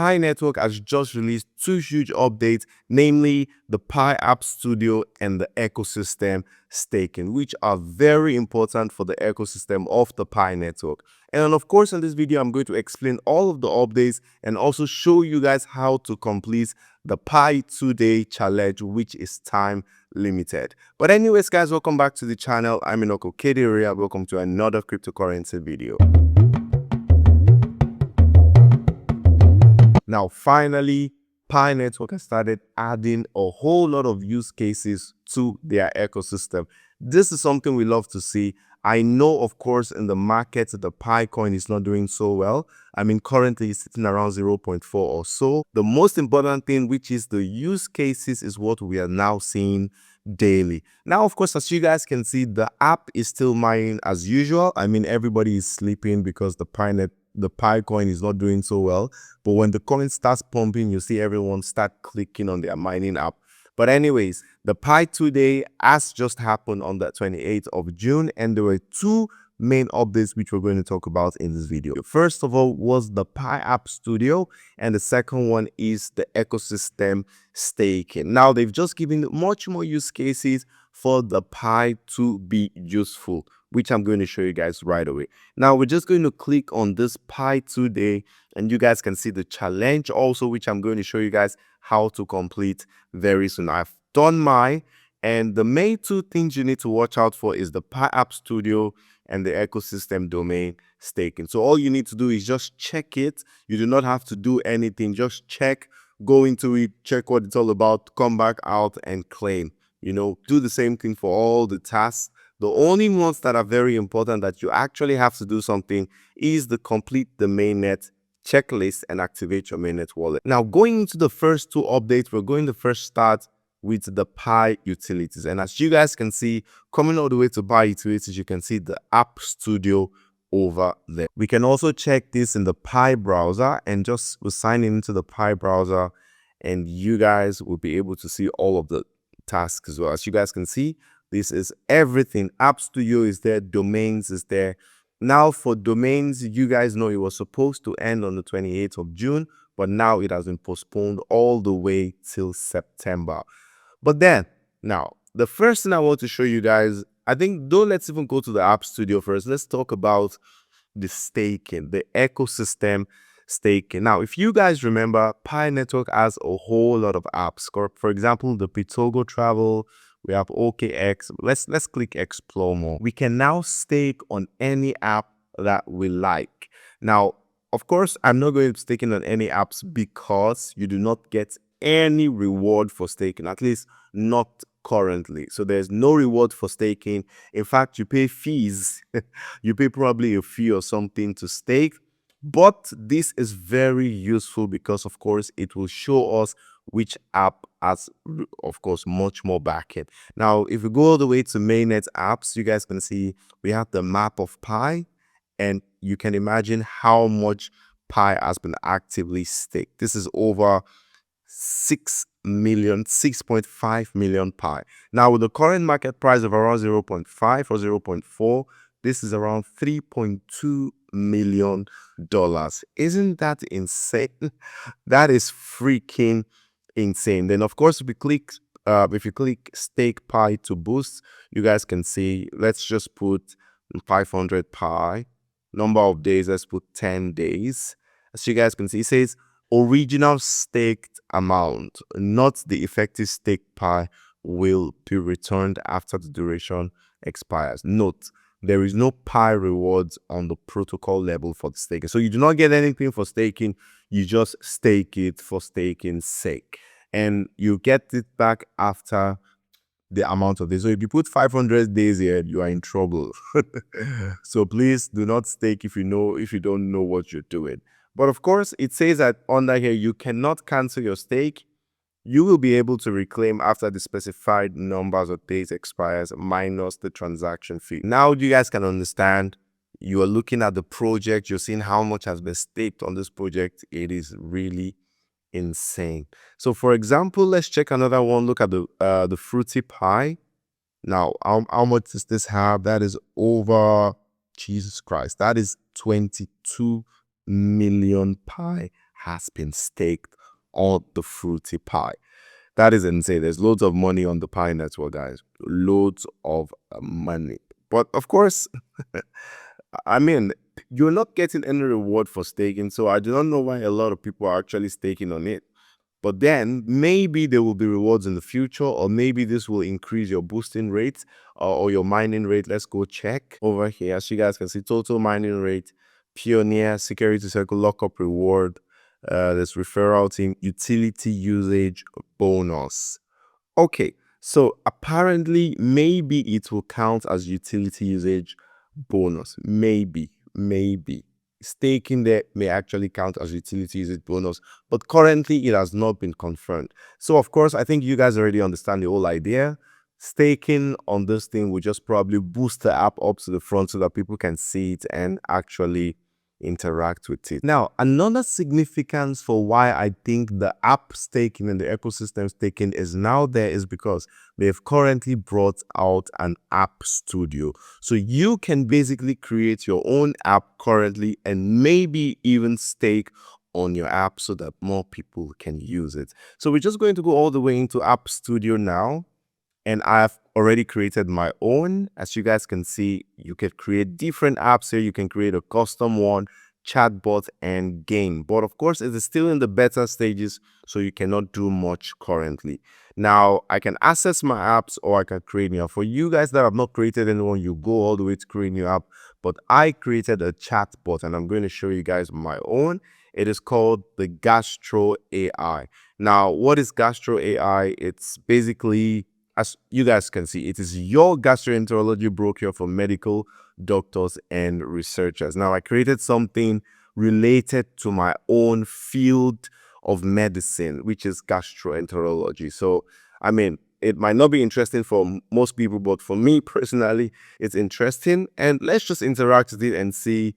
Pi Network has just released two huge updates, namely the Pi App Studio and the ecosystem staking, which are very important for the ecosystem of the Pi Network. And of course, in this video, I'm going to explain all of the updates and also show you guys how to complete the Pi 2-day challenge, which is time limited. But anyways, guys, welcome back to the channel. I'm Inoko Kediria. Welcome to another cryptocurrency video. Now, finally, Pi Network has started adding a whole lot of use cases to their ecosystem. This is something we love to see. I know, of course, in the market, the Pi coin is not doing so well. I mean, currently it's sitting around 0.4 or so. The most important thing, which is the use cases, is what we are now seeing daily. Now, of course, as you guys can see, the app is still mining as usual. I mean, everybody is sleeping because the Pi coin is not doing so well. But when the coin starts pumping, you see everyone start clicking on their mining app. But anyways, the Pi 2-day has just happened on the 28th of June, and there were two main updates which we're going to talk about in this video. First of all was the Pi App Studio, and the second one is the ecosystem staking. Now, they've just given much more use cases for the Pi to be useful, which I'm going to show you guys right away. Now, we're just going to click on this Pi 2-day, and you guys can see the challenge also, which I'm going to show you guys how to complete very soon. I've done mine, and the main two things you need to watch out for is the Pi App Studio and the ecosystem domain staking. So all you need to do is just check it. You do not have to do anything. Just check, go into it, check what it's all about, come back out and claim. You know, do the same thing for all the tasks. The only ones that are very important that you actually have to do something is the complete the mainnet checklist and activate your mainnet wallet. Now, going into the first two updates, we're going to first start with the Pi utilities. And as you guys can see, coming all the way to Pi utilities, you can see the App Studio over there. We can also check this in the Pi browser, and just we'll sign into the Pi browser, and you guys will be able to see all of the tasks as well. As you guys can see, this is everything. App Studio is there, domains is there. Now for domains, you guys know it was supposed to end on the 28th of June, but now it has been postponed all the way till September. But then, now, the first thing I want to show you guys, I think, though, let's even go to the App Studio first. Let's talk about the staking, the ecosystem staking. Now, if you guys remember, Pi Network has a whole lot of apps. For example, the Pitogo Travel, we have OKX. Let's click Explore More. We can now stake on any app that we like. Now, of course, I'm not going to be staking on any apps because you do not get any reward for staking, at least not currently. So there's no reward for staking. In fact, you pay fees. You pay probably a fee or something to stake. But this is very useful because, of course, it will show us which app has, of course, much more backend. Now, if we go all the way to mainnet apps, you guys can see we have the map of Pi, and you can imagine how much Pi has been actively staked. This is over 6.5 million Pi. Now, with the current market price of around 0.5 or 0.4, this is around $3.2 million. Isn't that insane? That is freaking insane. Then, of course, if you click stake Pi to boost, you guys can see, let's just put 500 Pi. Number of days, let's put 10 days. As you guys can see, it says original staked amount, not the effective stake Pi, will be returned after the duration expires. Note, there is no Pi rewards on the protocol level for the staking. So you do not get anything for staking. You just stake it for staking's sake. And you get it back after the amount of days. So if you put 500 days here, you are in trouble. So please do not stake if you don't know what you're doing. But of course, it says that under here, you cannot cancel your stake. You will be able to reclaim after the specified numbers of days expires minus the transaction fee. Now you guys can understand. You are looking at the project. You're seeing how much has been staked on this project. It is really insane. So for example, let's check another one. Look at the Fruity Pi. Now, how much does this have? That is over, Jesus Christ, that is 22 million Pi has been staked on the fruity pie. That is insane. There's loads of money on the Pi network, guys. Loads of money. But of course, I mean, you're not getting any reward for staking. So I do not know why a lot of people are actually staking on it. But then maybe there will be rewards in the future, or maybe this will increase your boosting rate or your mining rate. Let's go check over here. As you guys can see, total mining rate, Pioneer, Security Circle, lockup reward, there's referral team, utility usage bonus. Okay, so apparently maybe it will count as utility usage bonus. Maybe. Staking there may actually count as utility usage bonus, but currently it has not been confirmed. So of course, I think you guys already understand the whole idea. Staking on this thing will just probably boost the app up to the front so that people can see it and actually interact with it. Now, another significance for why I think the app staking and the ecosystem staking is now there is because they've currently brought out an app studio. So you can basically create your own app currently and maybe even stake on your app so that more people can use it. So we're just going to go all the way into App Studio now. And I've already created my own. As you guys can see, you can create different apps here. You can create a custom one, chatbot, and game. But of course, it is still in the beta stages, so you cannot do much currently. Now, I can access my apps or I can create new app. For you guys that have not created anyone, you go all the way to create new app. But I created a chatbot, and I'm going to show you guys my own. It is called the Gastro AI. Now, what is Gastro AI? It's basically, as you guys can see, it is your gastroenterology broker for medical doctors and researchers. Now, I created something related to my own field of medicine, which is gastroenterology. So, I mean, it might not be interesting for most people, but for me personally, it's interesting. And let's just interact with it and see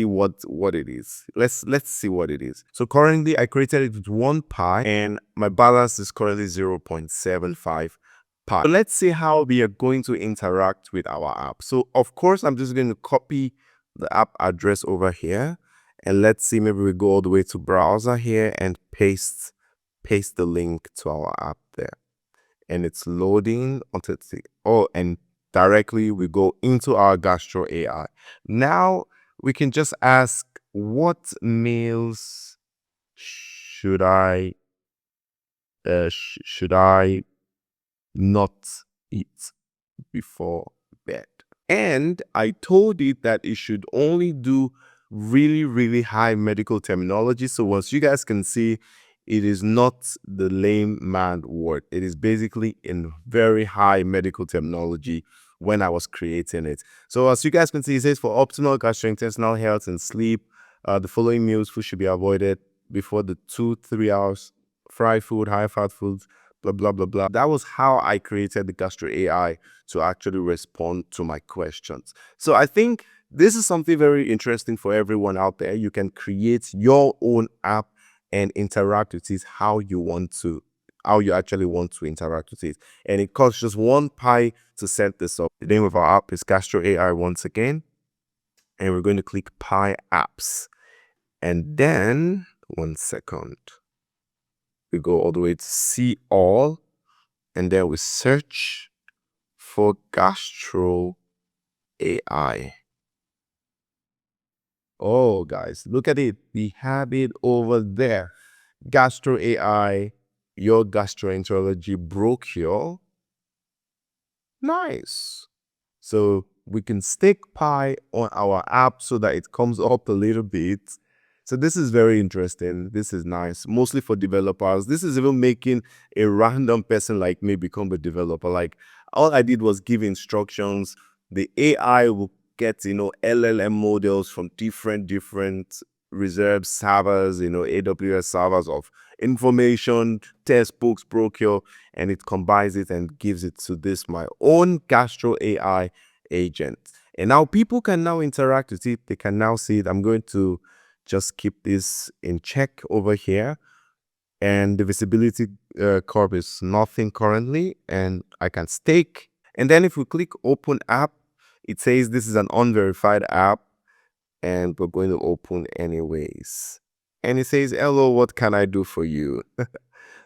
what it is. Let's see what it is. So currently I created it with 1 pi and my balance is currently 0.75 pi. So let's see how we are going to interact with our app. So of course I'm just going to copy the app address over here, and let's see, maybe we go all the way to browser here and paste the link to our app there. And it's loading onto and directly we go into our Gastro AI. Now we can just ask, what meals should I not eat before bed? And I told it that it should only do really high medical terminology. So once you guys can see, it is not the layman word. It is basically in very high medical terminology when I was creating it. So as you guys can see, it says for optimal gastrointestinal health and sleep, the following food should be avoided before the 2-3 hours. Fried food, high fat foods, blah, blah, blah, blah. That was how I created the Gastro AI to actually respond to my questions. So I think this is something very interesting for everyone out there. You can create your own app and interact with it how you actually want to interact with it. And it costs just 1 pi to set this up. The name of our app is Gastro AI once again. And we're going to click Pi Apps. And then, 1 second. We go all the way to see all, and then we search for Gastro AI. Oh, guys, look at it. We have it over there. Gastro AI, your gastroenterology brochure. Nice. So we can stick Pi on our app so that it comes up a little bit. So this is very interesting. This is nice, mostly for developers. This is even making a random person like me become a developer. Like, all I did was give instructions. The AI will get, LLM models from different reserved servers, AWS servers of information, textbooks, brochure, and it combines it and gives it to this, my own Gastro AI agent. And now people can now interact with it. They can now see it. I'm going to just keep this in check over here, and the visibility curve is nothing currently, and I can stake. And then if we click open app, it says this is an unverified app, and we're going to open anyways. and it says, hello, what can I do for you?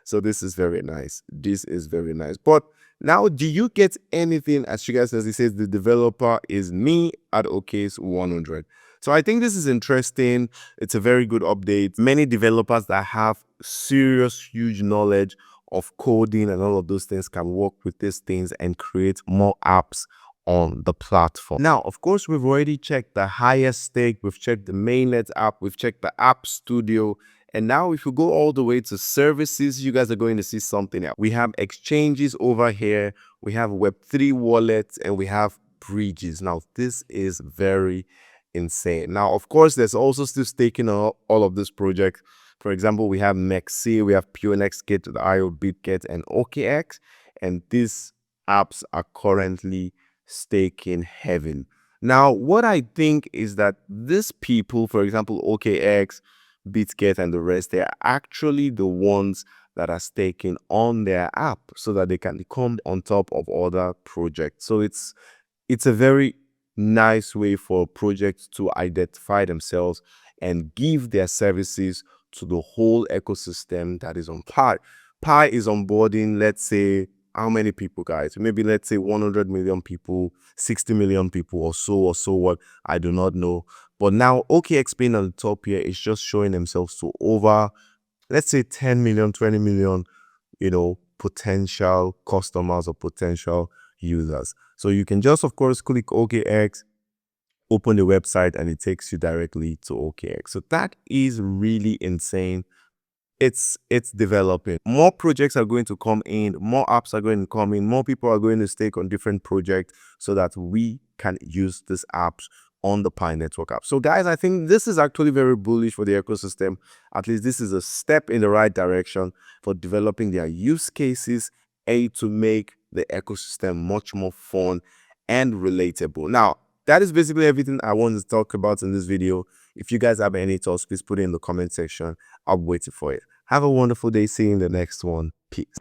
So this is very nice. This is very nice. But now, do you get anything? As you guys says, it says the developer is me at OK's 100. So I think this is interesting. It's a very good update. Many developers that have serious, huge knowledge of coding and all of those things can work with these things and create more apps on the platform. Now, of course, we've already checked the highest stake, we've checked the mainnet app, we've checked the app studio, and now if you go all the way to services, you guys are going to see something else. We have exchanges over here, we have Web3 wallets, and we have bridges. Now, this is very insane. Now, of course, there's also still staking all of this project. For example, we have Mexi, we have PNX Kit, the IO BitGet, and OKX, and these apps are currently staking heaven. Now, what I think is that these people, for example, OKX, BitGet, and the rest, they are actually the ones that are staking on their app so that they can come on top of other projects. So it's a very nice way for projects to identify themselves and give their services to the whole ecosystem that is on Pi. Pi is onboarding, let's say, how many people, guys? Maybe let's say 100 million people, 60 million people or so what, I do not know. But now OKX being on the top here is just showing themselves to over, let's say 10 million, 20 million, potential customers or potential users. So you can just, of course, click OKX, open the website, and it takes you directly to OKX. So that is really insane. It's developing. More projects are going to come in, more apps are going to come in, more people are going to stake on different projects so that we can use these apps on the Pi Network app. So guys, I think this is actually very bullish for the ecosystem. At least this is a step in the right direction for developing their use cases and to make the ecosystem much more fun and relatable. Now, that is basically everything I wanted to talk about in this video. If you guys have any thoughts, please put it in the comment section. I'm waiting for it. Have a wonderful day. See you in the next one. Peace.